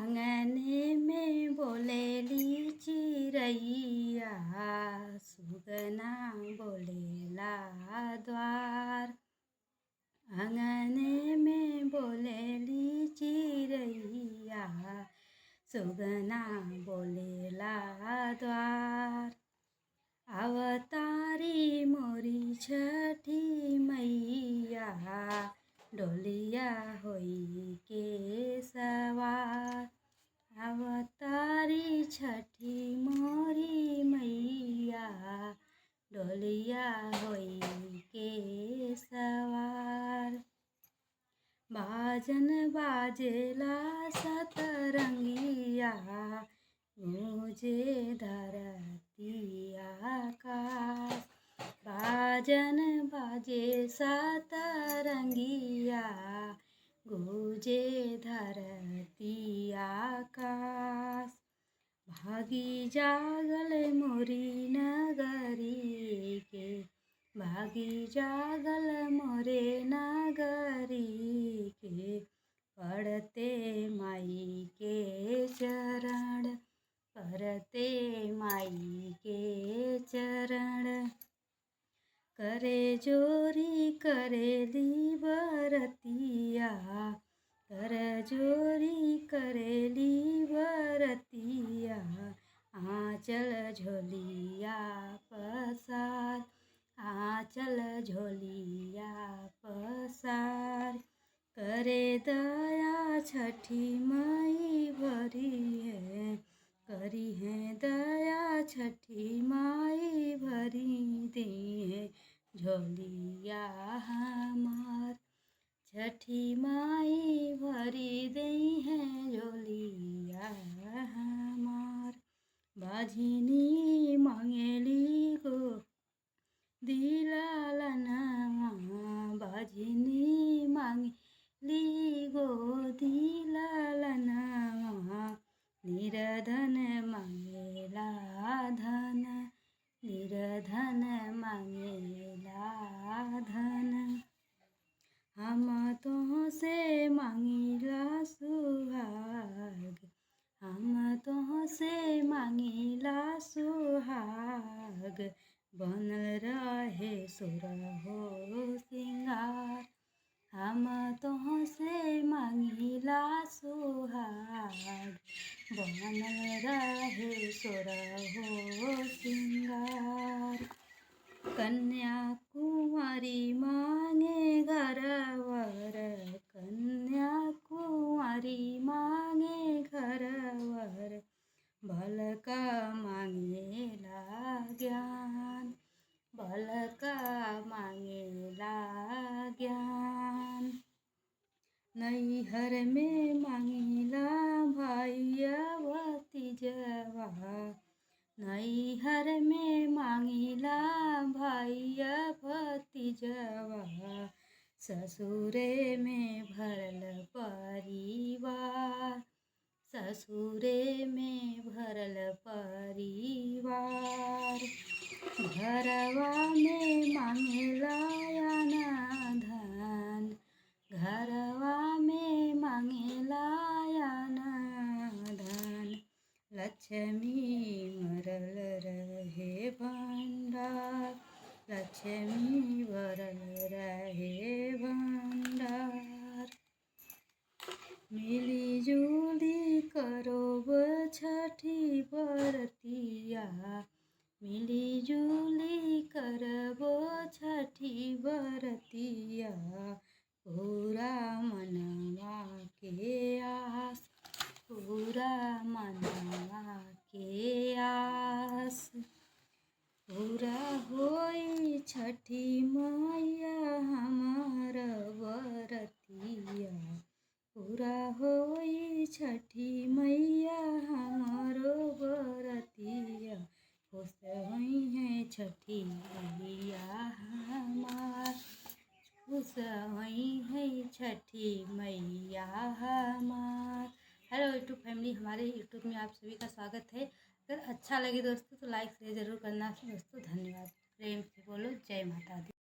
अंगने में बोलेली चिरैया, सुगना बोलेला द्वार। अंगने में बोलेली चिरैया, सुगना बोलेला द्वार। अवतारी मोरी छठी मैया, डोलिया होई के सवार। अवतारी छठी मोरी मैया, डोलिया होई के सवार। बाजन बाजेला सतरंगिया, गूंजे धरती आकाश। बाजन बाजे सतरंगिया, गूंजे धरती आकाश। भागी जागल मोरी नगरी के, भागी जागल मोरे नगरी के। पढ़ते माई के चरण, पढ़ते माई के चरण। करे जोरी करेली बरतिया, कर जोरी करेली बरतिया। आँचल झोलिया पसार, आँचल झोलिया पसार। करे दया छठी माई भरी है, करी है दया छठी माई भरी दी है झोलिया हमार। छठी माई भरी दी है झोलिया हमार। बाझिनी मांगेली गो दिलालनवा, बाझिनी मांगेली गो दिलालनवा। निर्धन मांगेला धन, निर्धन मांगेला धन। हम तो से मांगिला सुहाग, हम तो से मांगिला सुहाग। बनल रहे सुरहो सिंगार, हम तो से मांगिला सुहाग। बनल रहे सुरहो सिंगार। कन्या कुंवारी मांगे घरवर, कन्या कुंवारी मांगे घरवर। भलका मांगेला ज्ञान, भलका मांगेला ज्ञान। नैहर में मांगिला भैया भतीजवा, नैहर में मांगिला भैया भतीजवा। ससुरे में भरल परिवार, ससुरे में भरल परिवार। घरवा में मांगेला धन, घरवा में मांगेला धन। लक्ष्मी मरल रहे भंडार, लक्ष्मी भरल रहे भंडार। मिली जुली करोब छठी बरतिया, मिली जुली करबो छठी बरतिया। पूरा मनवा के आस, पूरा मनवा के आस। पूरा होई छठी मैया हमार बरतिया, पूरा होई छठी मैया हमारो बरतिया। खुश हुई है छठी मैया हमार, खुश हुई है छठी मैया हमार। हेलो यूट्यूब फैमिली, हमारे यूट्यूब में आप सभी का स्वागत है। अगर अच्छा लगे दोस्तों तो लाइक शेयर ज़रूर करना दोस्तों। धन्यवाद। प्रेम से बोलो जय माता दी।